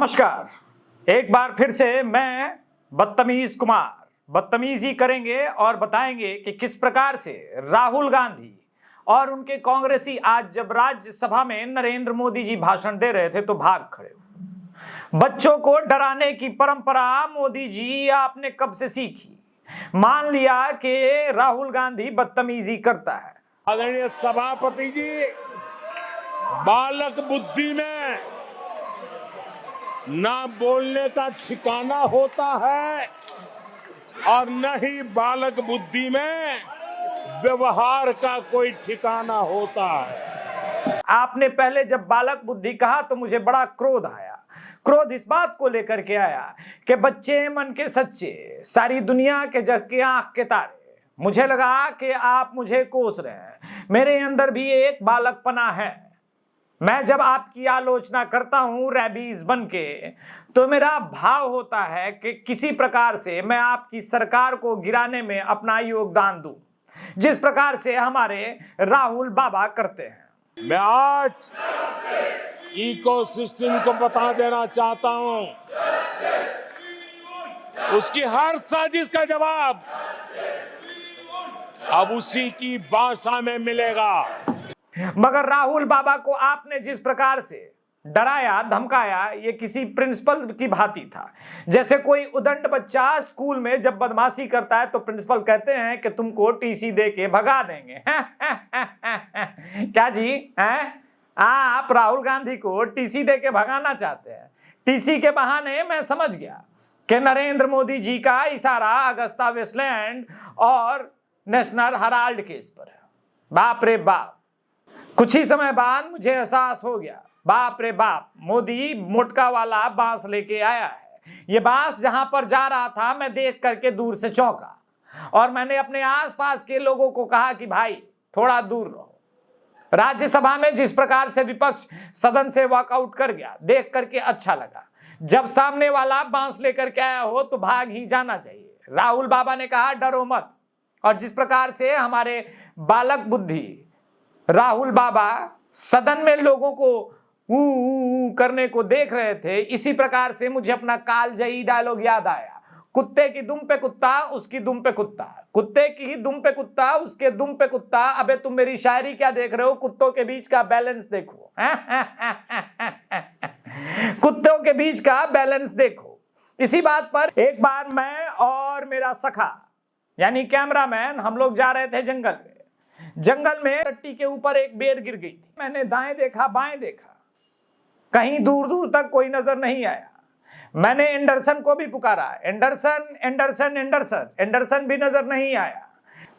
नमस्कार। एक बार फिर से मैं बदतमीज कुमार बदतमीजी करेंगे और बताएंगे कि किस प्रकार से राहुल गांधी और उनके कांग्रेसी आज जब राज्यसभा में नरेंद्र मोदी जी भाषण दे रहे थे तो भाग खड़े हुए। बच्चों को डराने की परंपरा मोदी जी आपने कब से सीखी? मान लिया कि राहुल गांधी बदतमीजी करता है। आदरणीय सभापति जी, बालक बुद्धि में ना बोलने का ठिकाना होता है और न ही बालक बुद्धि में व्यवहार का कोई ठिकाना होता है। आपने पहले जब बालक बुद्धि कहा तो मुझे बड़ा क्रोध आया। क्रोध इस बात को लेकर के आया कि बच्चे मन के सच्चे, सारी दुनिया के जग के आंख के तारे। मुझे लगा कि आप मुझे कोस रहे हैं। मेरे अंदर भी एक बालकपना है। मैं जब आपकी आलोचना करता हूं रैबीज बन के, तो मेरा भाव होता है कि किसी प्रकार से मैं आपकी सरकार को गिराने में अपना योगदान दूं, जिस प्रकार से हमारे राहुल बाबा करते हैं। मैं आज इकोसिस्टम को बता देना चाहता हूं, उसकी हर साजिश का जवाब अब उसी की भाषा में मिलेगा। मगर राहुल बाबा को आपने जिस प्रकार से डराया धमकाया, ये किसी प्रिंसिपल की भांति था। जैसे कोई उदंड बच्चा स्कूल में जब बदमाशी करता है तो प्रिंसिपल कहते हैं कि तुमको टीसी दे के भगा देंगे। क्या जी हैं? आप राहुल गांधी को टीसी दे के भगाना चाहते हैं। टीसी के बहाने मैं समझ गया कि नरेंद्र मोदी जी का इशारा अगस्ता वेस्टलैंड और नेशनल हेराल्ड केस पर है। बाप रे बाप, कुछ ही समय बाद मुझे एहसास हो गया, बाप रे बाप, मोदी मोटका वाला बांस लेके आया है। ये बांस जहां पर जा रहा था मैं देख करके दूर से चौंका और मैंने अपने आसपास के लोगों को कहा कि भाई थोड़ा दूर रहो। राज्यसभा में जिस प्रकार से विपक्ष सदन से वॉकआउट कर गया देख करके अच्छा लगा। जब सामने वाला बांस लेकर के आया हो तो भाग ही जाना चाहिए। राहुल बाबा ने कहा डरो मत, और जिस प्रकार से हमारे बालक बुद्धि राहुल बाबा सदन में लोगों को ऊ करने को देख रहे थे, इसी प्रकार से मुझे अपना कालजयी डायलॉग याद आया। कुत्ते की दुम पे कुत्ता, उसकी दुम पे कुत्ता, कुत्ते की ही दुम पे कुत्ता, उसके दुम पे कुत्ता। अबे तुम मेरी शायरी क्या देख रहे हो? कुत्तों के बीच का बैलेंस देखो। कुत्तों के बीच का बैलेंस देखो। इसी बात पर एक बार मैं और मेरा सखा यानी कैमरामैन हम लोग जा रहे थे जंगल में। जंगल में टट्टी के ऊपर एक बेर गिर गई थी। मैंने दाएं देखा बाएं देखा, कहीं दूर दूर तक कोई नजर नहीं आया। मैंने एंडरसन को भी पुकारा, एंडरसन एंडरसन एंडरसन, एंडरसन भी नजर नहीं आया।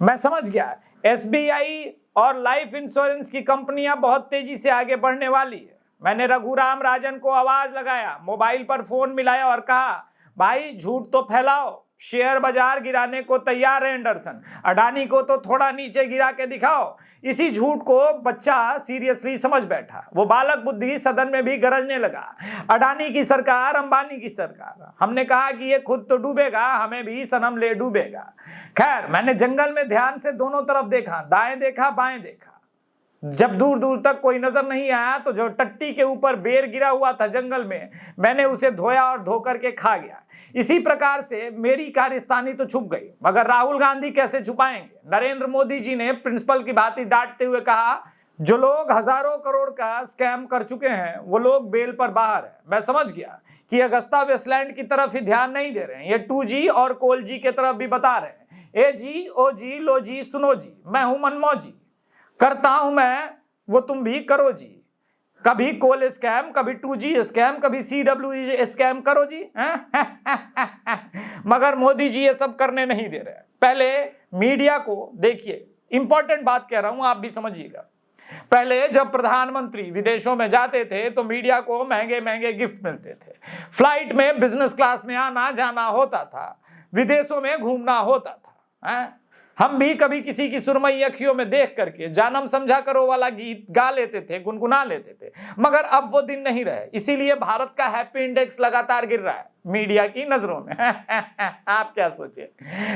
मैं समझ गया एसबीआई और लाइफ इंश्योरेंस की कंपनियां बहुत तेजी से आगे बढ़ने वाली है। मैंने रघुराम राजन को आवाज लगाया, मोबाइल पर फोन मिलाया और कहा भाई झूठ तो फैलाओ, शेयर बाजार गिराने को तैयार है एंडरसन, अडानी को तो थोड़ा नीचे गिरा के दिखाओ। इसी झूठ को बच्चा सीरियसली समझ बैठा। वो बालक बुद्धि सदन में भी गरजने लगा, अडानी की सरकार, अंबानी की सरकार। हमने कहा कि ये खुद तो डूबेगा, हमें भी सनम ले डूबेगा। खैर, मैंने जंगल में ध्यान से दोनों तरफ देखा, दाएं देखा बाएं देखा। जब दूर दूर तक कोई नजर नहीं आया तो जो टट्टी के ऊपर बेर गिरा हुआ था जंगल में, मैंने उसे धोया और धो करके खा गया। इसी प्रकार से मेरी कारस्तानी तो छुप गई, मगर राहुल गांधी कैसे छुपाएंगे? नरेंद्र मोदी जी ने प्रिंसिपल की भांति डांटते हुए कहा जो लोग हजारों करोड़ का स्कैम कर चुके हैं वो लोग बेल पर बाहर है। मैं समझ गया कि अगस्ता वेस्टलैंड की तरफ ही ध्यान नहीं दे रहे हैं, ये 2G और कोल जी की तरफ भी बता रहे हैं। ए जी ओ जी लो जी सुनो जी, मैं हूं मनमौजी, करता हूं मैं वो तुम भी करो जी। कभी कोल स्कैम, कभी 2G स्कैम, कभी CWE स्कैम करो जी। मगर मोदी जी ये सब करने नहीं दे रहे। पहले मीडिया को देखिए, इंपॉर्टेंट बात कह रहा हूं, आप भी समझिएगा। पहले जब प्रधानमंत्री विदेशों में जाते थे तो मीडिया को महंगे महंगे गिफ्ट मिलते थे, फ्लाइट में बिजनेस क्लास में आना जाना होता था, विदेशों में घूमना होता था। हम भी कभी किसी की सुरमई अखियों में देख करके जानम समझा करो वाला गीत गा लेते थे, गुनगुना लेते थे। मगर अब वो दिन नहीं रहे, इसीलिए भारत का हैप्पी इंडेक्स लगातार गिर रहा है मीडिया की नजरों में। आप क्या सोचे?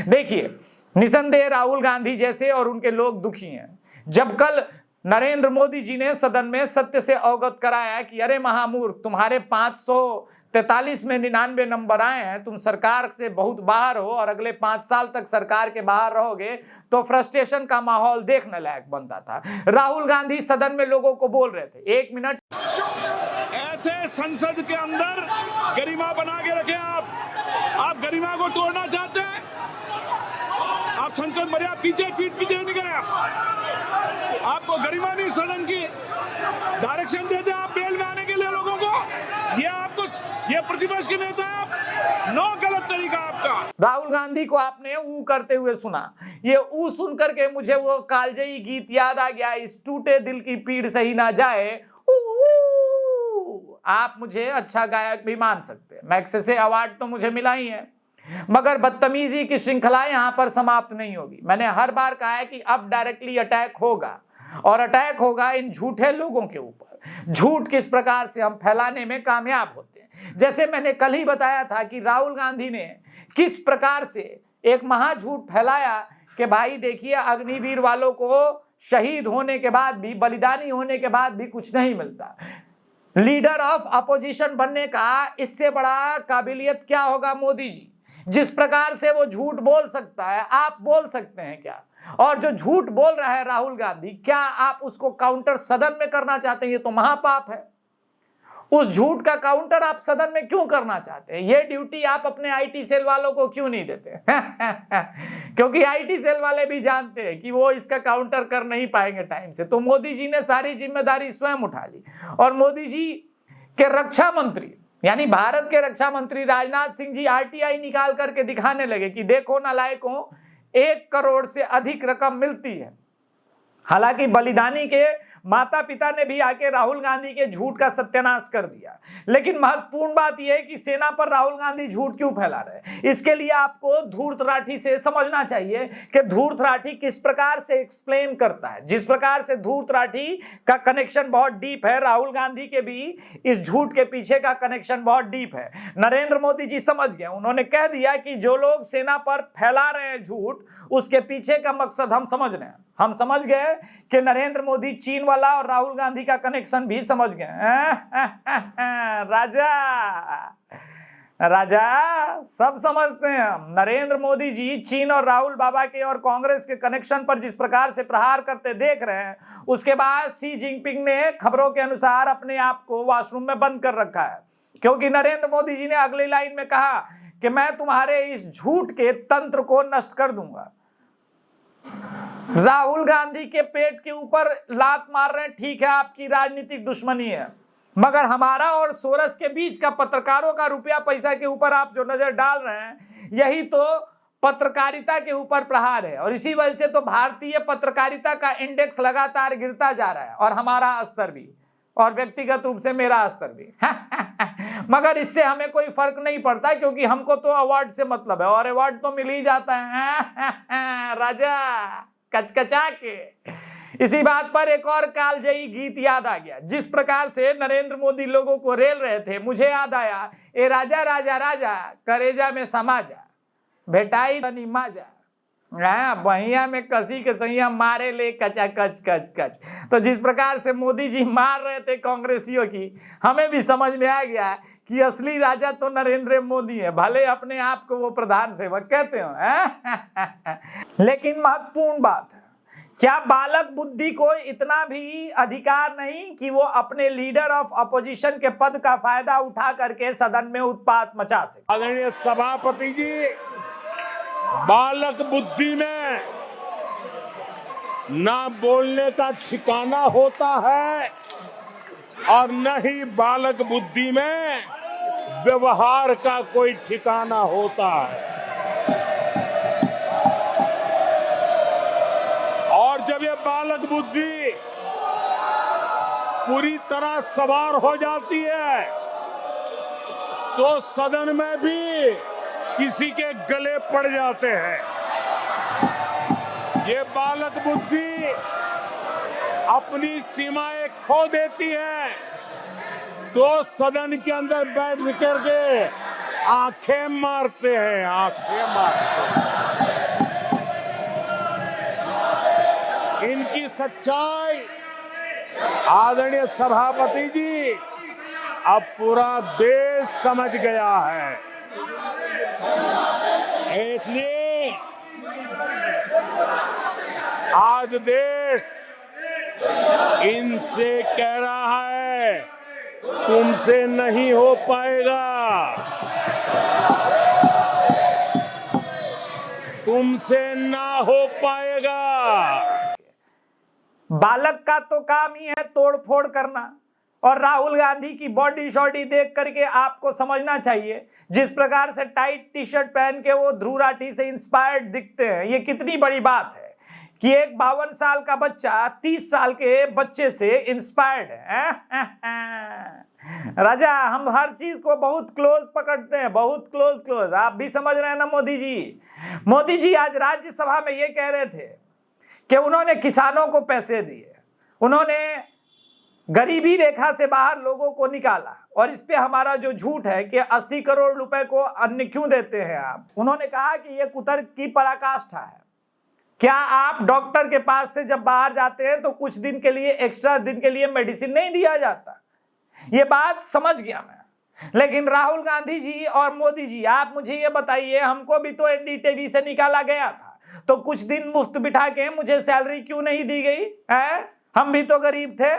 देखिए, निसंदेह राहुल गांधी जैसे और उनके लोग दुखी हैं। जब कल नरेंद्र मोदी जी ने सदन में सत्य से अवगत कराया कि अरे महामूर्ख, तुम्हारे 500 43 में 99 नंबर आए हैं, तुम सरकार से बहुत बाहर हो और अगले 5 साल तक सरकार के बाहर रहोगे, तो फ्रस्ट्रेशन का माहौल देखने लायक बनता था। राहुल गांधी सदन में लोगों को बोल रहे थे, 1 मिनट। ऐसे संसद के अंदर गरिमा बना के रखें। आप गरिमा को तोड़ना चाहते हैं? आप संसद मर्यादा पीछे नहीं करें। आपको गरिमा नहीं, सदन की डायरेक्शन देते आप बेल में आने के लिए लोगों को। ये प्रतिपक्ष के नेता है, नो, गलत तरीका आपका। राहुल गांधी को आपने ऊ करते हुए सुना, ये ऊ सुन करके मुझे वो कालजयी गीत याद आ गया, इस टूटे दिल की पीड़ सही ना जाए। आप मुझे अच्छा गायक भी मान सकते हैं, मैग्सेसे अवार्ड तो मुझे मिला ही है, मगर बदतमीजी की श्रृंखला यहां पर समाप्त नहीं होगी। मैंने हर बार कहा है कि अब डायरेक्टली अटैक होगा, और अटैक होगा इन झूठे लोगों के ऊपर। झूठ किस प्रकार से हम फैलाने में कामयाब होते हैं। जैसे मैंने कल ही बताया था कि राहुल गांधी ने किस प्रकार से एक महाझूठ फैलाया कि भाई देखिए, अग्निवीर वालों को शहीद होने के बाद भी, बलिदानी होने के बाद भी कुछ नहीं मिलता। लीडर ऑफ अपोजिशन बनने का इससे बड़ा काबिलियत क्या होगा मोदी जी। जिस प्रकार से वो झूठ बोल सकता है, आप बोल सकते हैं क्या? और जो झूठ बोल रहा है राहुल गांधी, क्या आप उसको काउंटर सदन में करना चाहते हैं? ये तो महापाप है। उस झूठ का काउंटर आप सदन में क्यों करना चाहते हैं? ये ड्यूटी आप अपने आईटी सेल वालों को क्यों नहीं देते? क्योंकि आईटी सेल वाले भी जानते हैं कि वो इसका काउंटर कर नहीं पाएंगे टाइम से। तो मोदी जी ने सारी जिम्मेदारी स्वयं उठा ली, और मोदी जी के रक्षा मंत्री यानी भारत के रक्षा मंत्री राजनाथ सिंह जी आरटीआई निकाल करके दिखाने लगे कि देखो नालायकों, 1 करोड़ से अधिक रकम मिलती है। हालांकि बलिदानी के माता पिता ने भी आके राहुल गांधी के झूठ का सत्यानाश कर दिया, लेकिन महत्वपूर्ण बात यह है कि सेना पर राहुल गांधी झूठ क्यों फैला रहे हैं। इसके लिए आपको धूर्त राठी से समझना चाहिए कि धूर्त राठी किस प्रकार से एक्सप्लेन करता है। जिस प्रकार से धूर्त राठी का कनेक्शन बहुत डीप है, राहुल गांधी के भी इस झूठ के पीछे का कनेक्शन बहुत डीप है। नरेंद्र मोदी जी समझ गए, उन्होंने कह दिया कि जो लोग सेना पर फैला रहे हैं झूठ, उसके पीछे का मकसद हम समझ रहे हैं। हम समझ गए कि नरेंद्र मोदी चीन वाला और राहुल गांधी का कनेक्शन भी समझ गए। राजा सब समझते हैं हम। नरेंद्र मोदी जी चीन और राहुल बाबा के और कांग्रेस के कनेक्शन पर जिस प्रकार से प्रहार करते देख रहे हैं, उसके बाद शी जिनपिंग ने खबरों के अनुसार अपने आप को वॉशरूम में बंद कर रखा है, क्योंकि नरेंद्र मोदी जी ने अगली लाइन में कहा कि मैं तुम्हारे इस झूठ के तंत्र को नष्ट कर दूंगा। राहुल गांधी के पेट के ऊपर लात मार रहे हैं, ठीक है, आपकी राजनीतिक दुश्मनी है, मगर हमारा और सोरस के बीच का पत्रकारों का रुपया पैसा के ऊपर आप जो नजर डाल रहे हैं, यही तो पत्रकारिता के ऊपर प्रहार है। और इसी वजह से तो भारतीय पत्रकारिता का इंडेक्स लगातार गिरता जा रहा है, और हमारा स्तर भी, और व्यक्तिगत रूप से मेरा स्तर भी। मगर इससे हमें कोई फर्क नहीं पड़ता, क्योंकि हमको तो अवार्ड से मतलब है, और अवार्ड तो मिल ही जाता है। राजा कचकचा के। इसी बात पर एक और कालजयी गीत याद आ गया। जिस प्रकार से नरेंद्र मोदी लोगों को रेल रहे थे, मुझे याद आया, ए राजा राजा राजा करेजा में समा जा, भेटाई बनी माजा, बहिया में कसी के सैया मारे ले कचा कच कच कच। तो जिस प्रकार से मोदी जी मार रहे थे कांग्रेसियों की, हमें भी समझ में आ गया कि असली राजा तो नरेंद्र मोदी है, भले अपने आप को वो प्रधान सेवक कहते हो। लेकिन महत्वपूर्ण बात है, क्या बालक बुद्धि को इतना भी अधिकार नहीं कि वो अपने लीडर ऑफ अपोजिशन के पद का फायदा उठा करके सदन में उत्पात मचा सके? आदरणीय सभापति जी, बालक बुद्धि में ना बोलने का ठिकाना होता है, और न ही बालक बुद्धि में व्यवहार का कोई ठिकाना होता है। और जब ये बालक बुद्धि पूरी तरह सवार हो जाती है, तो सदन में भी किसी के गले पड़ जाते हैं। ये बालक बुद्धि अपनी सीमाएं खो देती है, तो सदन के अंदर बैठ करके आंखें मारते हैं, आंखें मारते हैं। इनकी सच्चाई आदरणीय सभापति जी अब पूरा देश समझ गया है। इसलिए आज देश इनसे कह रहा है तुमसे नहीं हो पाएगा, तुमसे ना हो पाएगा। बालक का तो काम ही है तोड़ फोड़ करना, और राहुल गांधी की बॉडी शॉडी देख करके आपको समझना चाहिए जिस प्रकार से टाइट टी शर्ट पहन के वो ध्रुव राठी से इंस्पायर्ड दिखते हैं, ये कितनी बड़ी बात है कि एक 52 साल का बच्चा 30 साल के बच्चे से इंस्पायर्ड है। राजा, हम हर चीज को बहुत क्लोज पकड़ते हैं, बहुत क्लोज। आप भी समझ रहे हैं ना मोदी जी? मोदी जी आज राज्यसभा में ये कह रहे थे कि उन्होंने किसानों को पैसे दिए, उन्होंने गरीबी रेखा से बाहर लोगों को निकाला, और इस पे हमारा जो झूठ है कि 80 करोड़ रुपए को अन्न क्यों देते हैं आप। उन्होंने कहा कि यह कुतर्क की पराकाष्ठा है। क्या आप डॉक्टर के पास से जब बाहर जाते हैं तो कुछ दिन के लिए, एक्स्ट्रा दिन के लिए मेडिसिन नहीं दिया जाता? ये बात समझ गया मैं, लेकिन राहुल गांधी जी और मोदी जी, आप मुझे ये बताइए, हमको भी तो एनडीटीवी से निकाला गया था, तो कुछ दिन मुफ्त बिठा के मुझे सैलरी क्यों नहीं दी गई है? हम भी तो गरीब थे।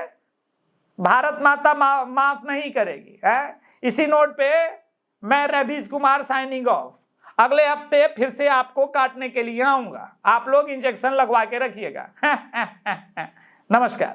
भारत माता माफ नहीं करेगी है। इसी नोट पे मैं रवीश कुमार साइनिंग ऑफ। अगले हफ्ते फिर से आपको काटने के लिए आऊंगा, आप लोग इंजेक्शन लगवा के रखिएगा। नमस्कार।